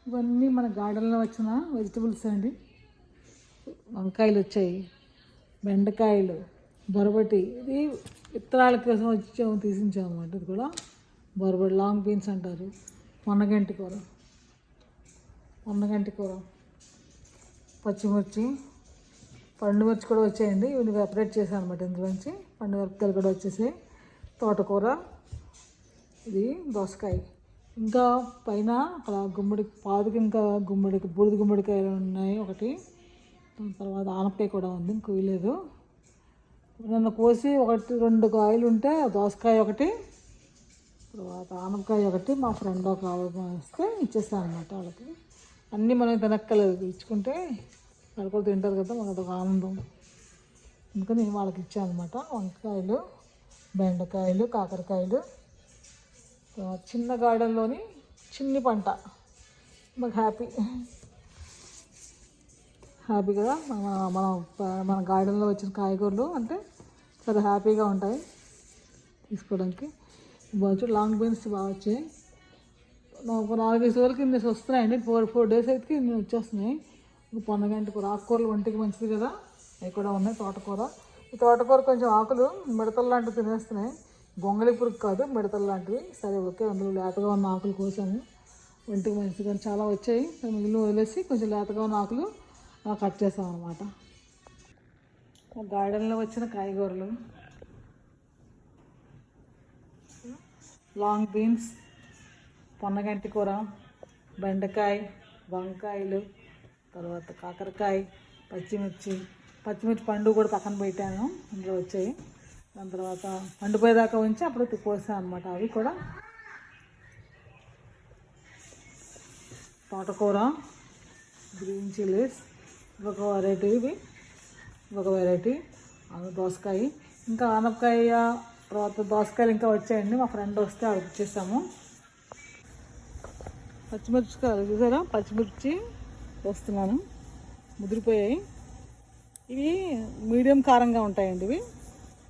ఇవన్నీ మన గార్డెన్లో వచ్చిన వెజిటబుల్స్ అండి. వంకాయలు వచ్చాయి, బెండకాయలు, బొరబటి. ఇది విత్తనాల కోసం తీసించాము అన్నమాట. ఇది కూడా బొరబటి, లాంగ్ బీన్స్ అంటారు. పొన్నగంటి కూర, పచ్చిమిర్చి, పండు మిర్చి కూడా వచ్చాయండి. ఇవి సెపరేట్ చేశాను అనమాట. ఇందులోంచి పండు మిరపకాయలు కూడా వచ్చేసాయి. తోటకూర, ఇది దోసకాయ. ఇంకా పైన అక్కడ గుమ్మడికి పాదుకి, ఇంకా గుమ్మడికి బూడిద గుమ్మడికాయలు ఉన్నాయి ఒకటి. తర్వాత ఆనపకాయ కూడా ఉంది, ఇంకో లేదు. నన్ను కోసి 1-2 కాయలు ఉంటే దోసకాయ ఒకటి, తర్వాత ఆనపకాయ ఒకటి మా ఫ్రెండ్ ఒక వస్తే ఇచ్చేస్తాను అనమాట వాళ్ళకి. అన్నీ మనం తినక్కలేదు, ఇచ్చుకుంటే వాళ్ళు కూడా తింటారు కదా, మనకు అదొక ఆనందం. అందుకని నేను వాళ్ళకి ఇచ్చాను అనమాట. వంకాయలు, బెండకాయలు, కాకరకాయలు. చిన్న గార్డెన్లోని చిన్ని పంట, మాకు హ్యాపీ కదా. మన గార్డెన్లో వచ్చిన కాయగూరలు అంటే చాలా హ్యాపీగా ఉంటాయి తీసుకోవడానికి. బాగా లాంగ్ బీన్స్ బాగా వచ్చాయి. నాకు 4-5 రోజులకి ఇన్ని వస్తున్నాయండి. 4 days అయితే ఇన్ని వచ్చేస్తున్నాయి. పొన్నగంటి కూర, ఆకుకూరలు ఒంటికి మంచిది కదా, అవి కూడా ఉన్నాయి. తోటకూర, ఈ తోటకూర కొంచెం ఆకులు మిడతలు లాంటివి తినేస్తున్నాయి. గొంగళి పురుగు కాదు, మిడతలు లాంటివి. సరే ఓకే, అందులో లేతగా ఉన్న ఆకులు కోసాము, ఒంటికి మంచిది. కానీ చాలా వచ్చాయి, మిగిలిన వదిలేసి కొంచెం లేతగా ఉన్న ఆకులు కట్ చేసాం అన్నమాట. గార్డెన్లో వచ్చిన కాయగూరలు, లాంగ్ బీన్స్, పొన్నగంటి కూర, బెండకాయ, వంకాయలు, తర్వాత కాకరకాయ, పచ్చిమిర్చి పండు కూడా పక్కన పెట్టాను, ఇందులో వచ్చాయి. దాని తర్వాత పండుపోయేదాకా ఉంచి అప్పుడు కోసాను అనమాట. అవి కూడా తోటకూర, గ్రీన్ చిల్లీస్ ఒక వెరైటీ, ఇవి ఒక వెరైటీ. దోసకాయ, ఇంకా ఆనపకాయ, తర్వాత దోసకాయలు ఇంకా వచ్చాయండి. మా ఫ్రెండ్ వస్తే అవి ఇచ్చేసాము. పచ్చిమిర్చికాయలు చూసారా, పచ్చిమిర్చి వేస్తున్నాను, ముదిరిపోయాయి. ఇవి మీడియం కారంగా ఉంటాయండి. ఇవి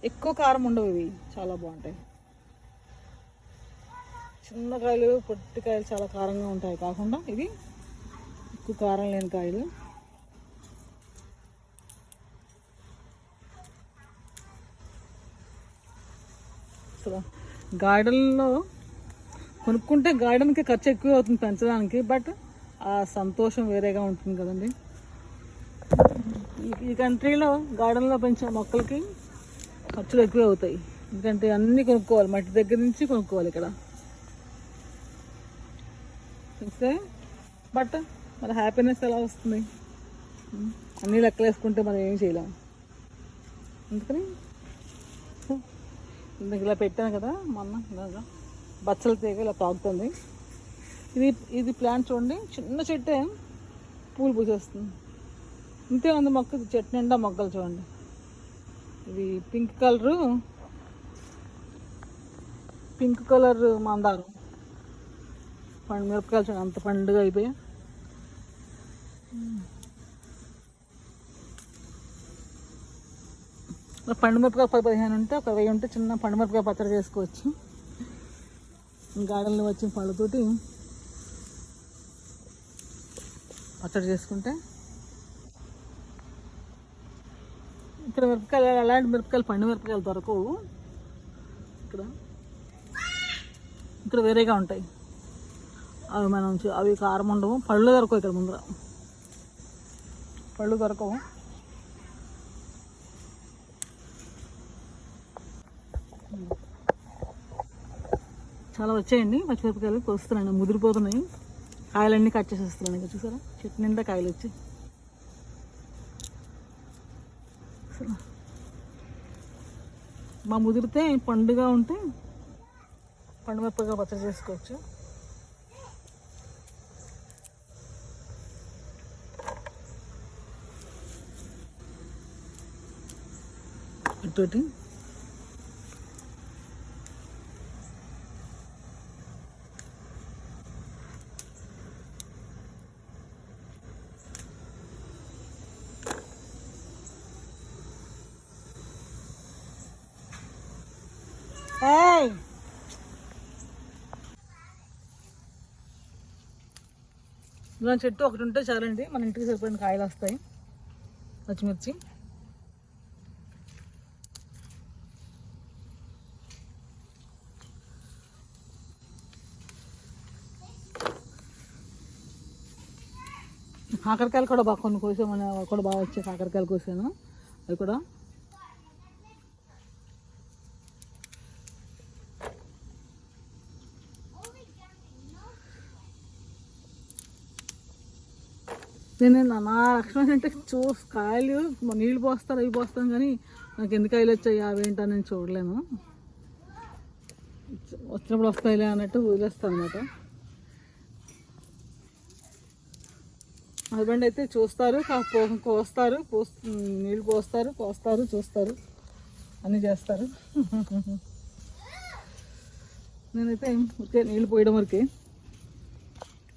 ఎక్కువ కారం ఉండవు, ఇవి చాలా బాగుంటాయి. చిన్నకాయలు, పొట్టికాయలు చాలా కారంగా ఉంటాయి, కాకుండా ఇవి ఎక్కువ కారం లేని కాయలు. అసలు గార్డెన్లో కొనుక్కుంటే గార్డెన్కి ఖర్చు ఎక్కువ అవుతుంది పెంచడానికి, బట్ ఆ సంతోషం వేరేగా ఉంటుంది కదండి. ఈ కంట్రీలో గార్డెన్లో పెంచిన మొక్కలకి ఖర్చులు ఎక్కువే అవుతాయి, ఎందుకంటే అన్నీ కొనుక్కోవాలి, మట్టి దగ్గర నుంచి కొనుక్కోవాలి ఇక్కడ చూస్తే. బట్ మన హ్యాపీనెస్ ఎలా వస్తుంది, అన్నీ లెక్కలు వేసుకుంటే మనం ఏం చేయలేము. అందుకని ఇలా పెట్టాను కదా మొన్న, ఇలాగా బచ్చల తీగ ఇలా తాగుతుంది. ఇది ప్లాంట్ చూడండి, చిన్న చెట్టే పూలు పూసేస్తుంది. ఇంతే ఉంది మొక్క, చెట్టు నిండా మొక్కలు చూడండి. ఇది పింక్ కలర్ మందారం. మిరపకాయలు చూడండి అంత పండుగ అయిపోయాయి. పండు మిరపకాయ 10-15 ఉంటే, ఒక 1000 ఉంటే చిన్న పండు మిరపకాయ పచ్చడి చేసుకోవచ్చు. గార్డెన్లో వచ్చిన పళ్ళతోటి పచ్చడి చేసుకుంటే. ఇక్కడ మిరపకాయలు, అలాంటి మిరపకాయలు, పండు మిరపకాయలు దొరకవు ఇక్కడ వేరేగా ఉంటాయి. అవి కారం ఉండవు, పళ్ళు దొరకవు ఇక్కడ ముందర, పళ్ళు దొరకవు. చాలా వచ్చాయండి పచ్చిమిరపకాయలు, కోస్తున్నాను, ముదిరిపోతున్నాయి. కాయలన్నీ కట్ చేసి వస్తున్నాను. ఇంకా చూసారా, చెట్టు నిండా కాయలు వచ్చి. మా ముదిరితే పండుగ ఉంటే పండు మిరపకాయ పచ్చడి చేసుకోవచ్చు. ఇటు ఇలా చెట్టు ఒకటి ఉంటే చాలండి, మన ఇంటికి సరిపడిన కాయలు వస్తాయి. పచ్చిమిర్చి కాకరకాయలు కూడా బాగా కొన్ని కోసామని కూడా బాగా వచ్చాయి. కాకరకాయలు కోసాను, అవి కూడా నేను నా లక్షణం అంటే కాయలు నీళ్ళు పోస్తారు, అవి పోస్తాను, కానీ నాకు ఎన్ని కాయలు వచ్చాయి అవేంటో నేను చూడలేను. వచ్చినప్పుడు వస్తాయిలే అన్నట్టు వదిలేస్తాను అనమాట. హస్బెండ్ అయితే చూస్తారు, కోస్తారు, నీళ్ళు పోస్తారు, కోస్తారు, చూస్తారు, అన్నీ చేస్తారు. నేనైతే నీళ్ళు పోయడం వరకే.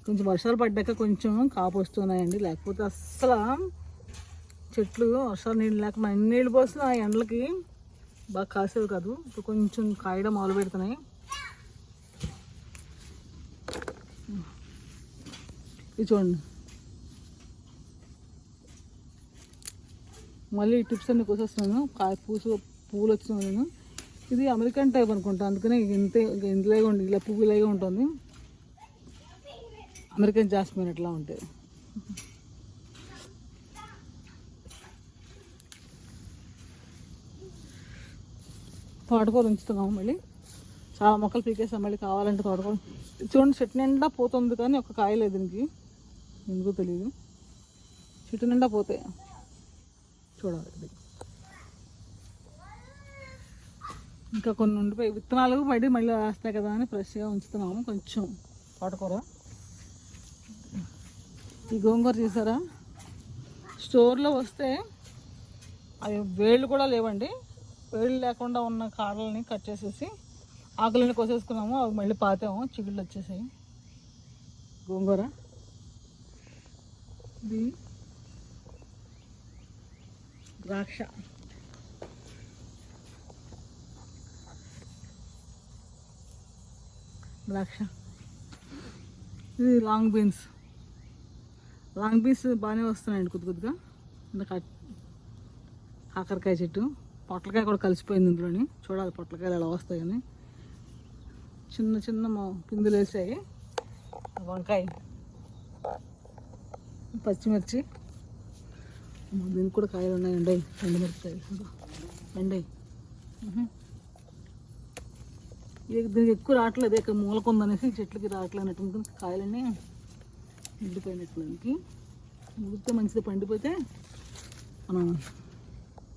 కొంచెం వర్షాలు పడ్డాక కొంచెం కాపు వస్తున్నాయండి, లేకపోతే అస్సలు చెట్లు వర్షాలు నీళ్ళు లేకుండా ఎన్ని నీళ్ళు పోసినా ఆ ఎండలకి బాగా కాసేవి కాదు. ఇప్పుడు కొంచెం కాయడం మొదలు పెడుతున్నాయి. ఇది చూడండి, మళ్ళీ టిప్స్ అన్ని కోసేస్తున్నాను. పువ్వులు వచ్చినాను నేను. ఇది అమెరికన్ టైప్ అనుకుంటా, అందుకనే ఇంతలాగే ఉంటుంది, ఇలా పువ్వు ఇలాగే ఉంటుంది. అమెరికన్ జాస్మిన్ ఎట్లా ఉంటాయి. తోటకూర ఉంచుతున్నాము, మళ్ళీ చాలా మొక్కలు పీకేసాం. మళ్ళీ కావాలంటే తోటకూర చూడండి, చెట్టు నిండా పోతుంది, కానీ ఒక కాయ లేదు దీనికి, ఎందుకో తెలియదు. చెట్టు నిండా పోతాయి, చూడాలి. ఇంకా కొన్ని ఉండిపోయి విత్తనాలు మళ్ళీ వేస్తాయి కదా అని ఫ్రెష్గా ఉంచుతున్నాము. కొంచెం తోటకూర, ఈ గోంగూర చూసారా, స్టోర్లో వస్తే అవి వేళ్ళు కూడా లేవండి. వేళ్ళు లేకుండా ఉన్న కాడలని కట్ చేసేసి ఆకులని కోసేసుకున్నాము. అవి మళ్ళీ పాతాము, చిగుళ్ళు వచ్చేసాయి. గోంగూర ఇది ద్రాక్ష, ఇది లాంగ్ బీన్స్ బాగానే వస్తున్నాయండి కొద్దిగా. కాకరకాయ చెట్టు, పొట్లకాయ కూడా కలిసిపోయింది ఇందులోని. చూడాలి పొట్లకాయలు ఎలా వస్తాయని. చిన్న చిన్న పిందులు వేసాయి. వంకాయ, పచ్చిమిర్చి, దీనికి కూడా కాయలు ఉన్నాయండి. ఎండుమిరపకాయలు ఎండయి. దీనికి ఎక్కువ రావట్లేదు, ఇక్కడ మూలకుందనేసి చెట్లకి రావట్లేనట్టు కాయలన్నీ ఎండిపోయినట్లు. దానికి ముగితే మంచిది, పండిపోతే మనం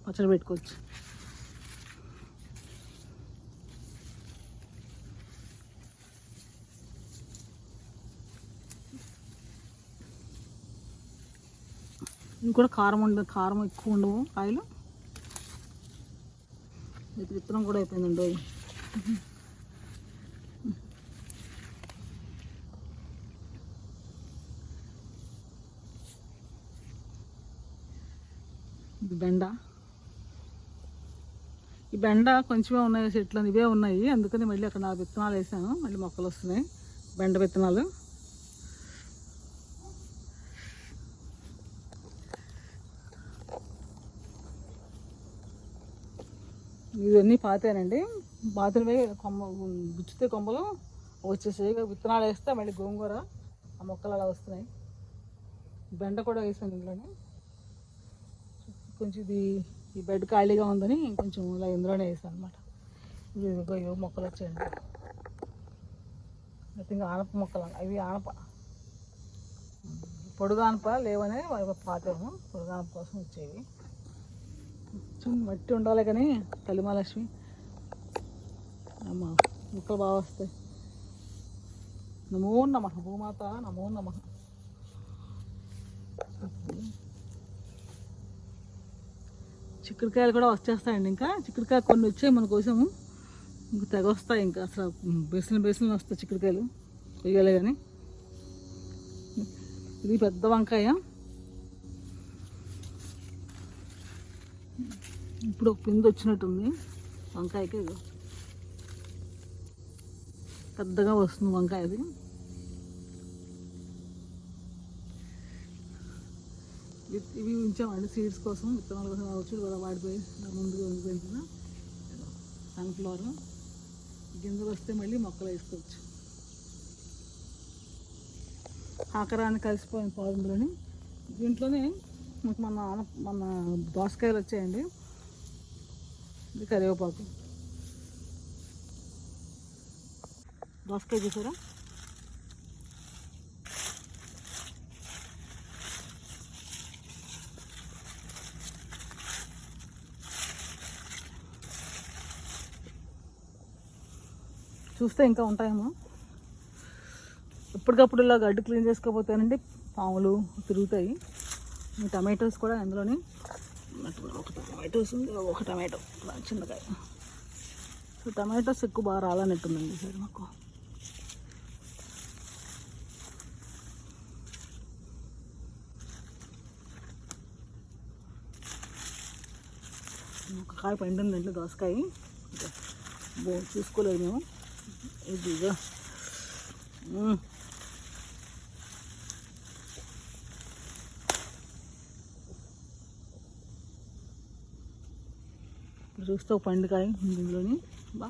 పచ్చడి పెట్టుకోవచ్చు. ఇవి కూడా కారం ఎక్కువ ఉండవు కాయలు. విత్తనం కూడా అయిపోయిందండి. ఇది బెండ. ఈ బెండ కొంచెమే ఉన్నాయి చెట్లు, ఇవే ఉన్నాయి, అందుకని మళ్ళీ అక్కడ 4 విత్తనాలు వేసాను. మళ్ళీ మొక్కలు వస్తున్నాయి, బెండ విత్తనాలు. ఇవన్నీ పాతానండి, పాతినవే గుచ్చితే కొమ్మలు వచ్చేసాయి. విత్తనాలు వేస్తే మళ్ళీ గోంగూర ఆ మొక్కలు అలా వస్తున్నాయి. బెండ కూడా వేసాను ఇందులోనే. కొంచెం ఈ బెడ్ ఖాళీగా ఉందని కొంచెం ఇలా ఇందులోనే వేసాను అనమాట. ఇవి మొక్కలు వచ్చాయండి. ఇంకా ఆనప మొక్కలు, అవి ఆనప, పొడుగు ఆనప లేవనే పాతాము. పొడుగు ఆనప కోసం వచ్చేవి. మట్టి ఉండాలి కానీ తల్లి మహాలక్ష్మి అమ్మ మొక్కలు బాగా వస్తాయి. నమో నమః భూమాత, నమో నమః. చిక్కుడుకాయలు కూడా వచ్చేస్తాయండి. ఇంకా చిక్కుడుకాయ కొన్ని వచ్చాయి మన కోసము, ఇంకా తెగ వస్తాయి. ఇంకా అసలు బేసిన్లు వస్తాయి చిక్కుడుకాయలు, వేయాలి కానీ. ఇది పెద్ద వంకాయ, ఇప్పుడు ఒక పిండి వచ్చినట్టుంది వంకాయకి. పెద్దగా వస్తుంది వంకాయ. అది ఇవి ఉంచామండి సీడ్స్ కోసం, విత్తనాల కోసం కావచ్చు. కూడా వాడిపోయి ముందుగా పెంచిన సన్ఫ్లవర్ గింజలు వస్తే మళ్ళీ మొక్కలు వేసుకోవచ్చు. ఆకరాన్ని కలిసిపోయిన పాదులోని దీంట్లోనే మన దోసకాయలు వచ్చాయండి. ఇది కరివేపాకు, దోసకాయ చూసారా, చూస్తే ఇంకా ఉంటాయేమో. ఎప్పటికప్పుడు ఇలా గడ్డి క్లీన్ చేసుకోకపోతేనండి పాములు తిరుగుతాయి. ఈ టమాటోస్ కూడా అందులోనే ఒక టమాటోస్ ఉంది, ఒక టమాటో చిన్నకాయ. సో టమాటోస్ ఎక్కువ బాగా రాలన్నట్టుందండి సరే మాకు. ఒక కాయ పండిందండి దోసకాయ, చూసుకోలేదు మేము. ఇదిగా చూస్తే ఒక పండుకాయ ఇందులోని బా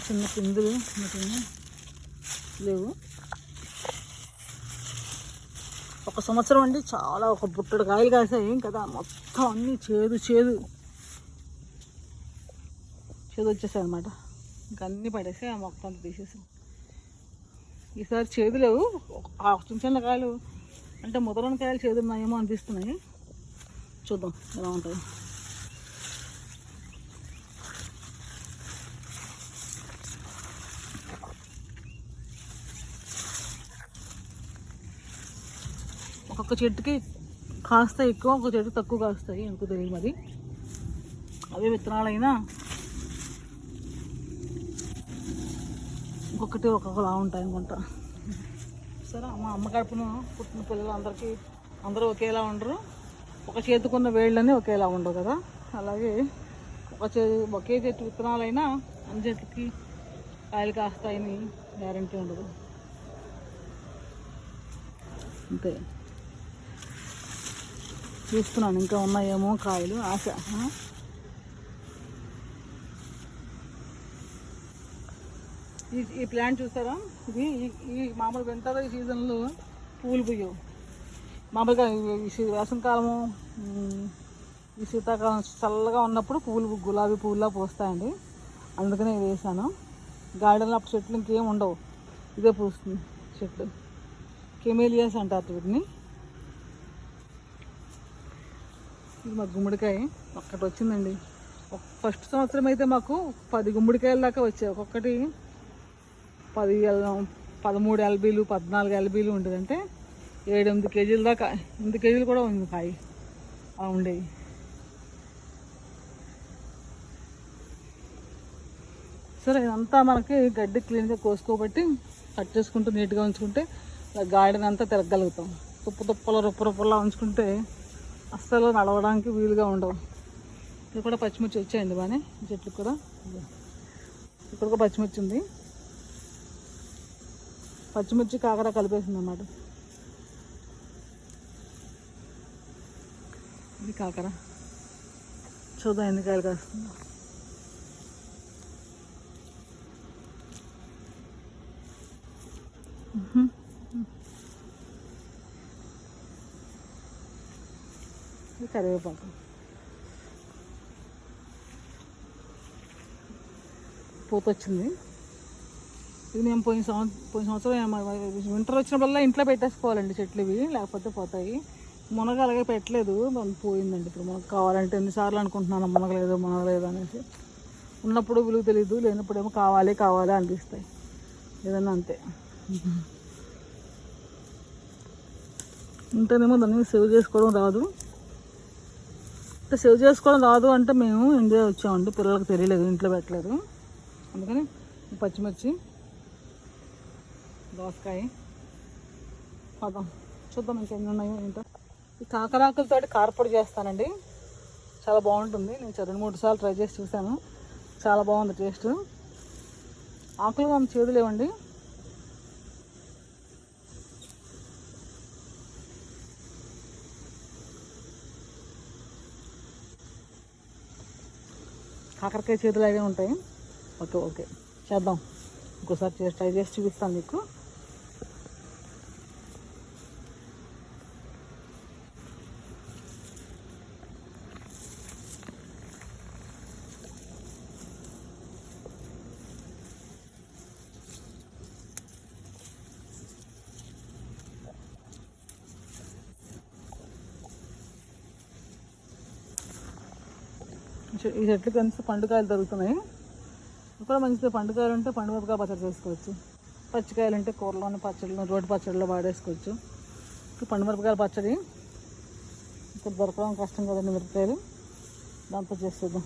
చిన్న పిందులు లేవు. ఒక సంవత్సరం అండి చాలా ఒక బుట్టడు కాయలు కాసాయి కదా, మొత్తం అన్నీ చేదు చేదు చేదు వచ్చేసాయి అనమాట. ఇంకా అన్నీ పడేసి ఆ మొక్క అంతా తీసేసాం. ఈసారి చేదు లేవు, చిన్న చిన్న కాయలు అంటే ముదరని కాయలు చేదు ఉన్నాయేమో అనిపిస్తున్నాయి. చూద్దాం ఎలా ఉంటాయి. ఒక్కొక్క చెట్టుకి కాస్త ఎక్కువ, ఒక్కొక్క చెట్టు తక్కువ కాస్తాయి ఎందుకు తెలియదు మరి. అవే విత్తనాలైనా ఒక్కొక్కటి ఒక్కొక్కలా ఉంటాయి అనుకుంటా. సరే మా అమ్మ కడుపున పుట్టిన పిల్లలు అందరూ ఒకేలా ఉండరు. ఒక చేతికున్న వేళ్ళని ఒకేలా ఉండవు కదా. అలాగే ఒకే చెట్టు విత్తనాలైనా అన్ని చెట్టుకి కాయలు కాస్తాయని గ్యారంటీ ఉండదు. అంతే చూస్తున్నాను ఇంకా ఉన్నాయేమో కాయలు ఆశ. ఈ ప్లాంట్ చూసారా, ఇది ఈ మామూలు వింటర్ ఈ సీజన్లో పూలు పుయ్యవు. మామూలుగా వేసవికాలము ఈ శీతాకాలం చల్లగా ఉన్నప్పుడు పూలు గులాబీ పూల్లా పూస్తాయండి. అందుకనే వేసాను. గార్డెన్లో అప్పుడు చెట్లు ఇంకేం ఉండవు, ఇదే పూస్తుంది చెట్లు. కెమేలియాస్ అంటారు వీటిని. ఇది మా గుమ్మడికాయ ఒక్కటి వచ్చిందండి. ఫస్ట్ సంవత్సరం అయితే మాకు 10 గుమ్మడికాయల దాకా వచ్చాయి. ఒక్కొక్కటి 13 ఎల్బీలు 14 ఎల్బీలు ఉండేదంటే 7-8 కేజీల దాకా, 8 కేజీలు కూడా ఉంది కాయ అలా ఉండేవి. సరే ఇదంతా మనకి గడ్డి క్లీన్గా కోసుకోబట్టి కట్ చేసుకుంటూ నీట్గా ఉంచుకుంటే గార్డెన్ అంతా తిరగలుగుతాం. తుప్పలా రొప్పలా ఉంచుకుంటే అస్సలు నడవడానికి వీలుగా ఉండవు. ఇది కూడా పచ్చిమిర్చి వచ్చాయండి బాగానే చెట్లు కూడా. ఇక్కడ కూడా పచ్చిమిర్చి ఉంది, పచ్చిమిర్చి కాకర కలిపేసింది అన్నమాట. ఇది కాకర, చూద్దాం ఎన్ని కాయలు కాస్తుందో. ఇది కరివేపాకు, పూత వచ్చింది. ఇది మేము పోయిన సంవత్సరం వింటర్ వచ్చినప్పుడల్లా ఇంట్లో పెట్టేసుకోవాలండి చెట్లు ఇవి, లేకపోతే పోతాయి. మునగ అలాగే పెట్టలేదు, పోయిందండి. ఇప్పుడు మనకు కావాలంటే ఎన్నిసార్లు అనుకుంటున్నాను మునగలేదు అనేసి. ఉన్నప్పుడు విలువ తెలీదు, లేనప్పుడేమో కావాలి అనిపిస్తాయి ఏదన్నా. అంతే ఉంటేనేమో దాన్ని సేవ్ చేసుకోవడం రాదు. సేవ్ చేసుకోవడం రాదు అంటే మేము ఇండియా వచ్చామండి, పిల్లలకు తెలియలేదు, ఇంట్లో పెట్టలేదు. అందుకని పచ్చిమిర్చి, దోసకాయ చూద్దాం ఇంకెన్ని ఉన్నాయో ఏంటో. ఈ కాకరాకులతో కారపొడి చేస్తానండి, చాలా బాగుంటుంది. నేను 2-3 సార్లు ట్రై చేసి చూశాను, చాలా బాగుంది టేస్ట్. ఆకులు అంత చేదు లేవండి. కాకరకాయ చేతులాగే ఉంటాయి. ఓకే ఓకే, చేద్దాం. ఇంకోసారి ట్రై చేసి చూపిస్తాను మీకు. ఈ చెట్లు కలిసి పండుకాయలు దొరుకుతున్నాయి. ఇక్కడ మంచిది. పండుకాయలు ఉంటే పండుమిరపకాయ పచ్చడి చేసుకోవచ్చు. పచ్చికాయలు ఉంటే కూరలోని పచ్చడిలో, రోటి పచ్చడిలో వాడేసుకోవచ్చు. పండుమిరపకాయల పచ్చడి ఇక్కడ దొరకడం కష్టం కదండి, మిరపకాయలు. దాంతో చేసేద్దాం.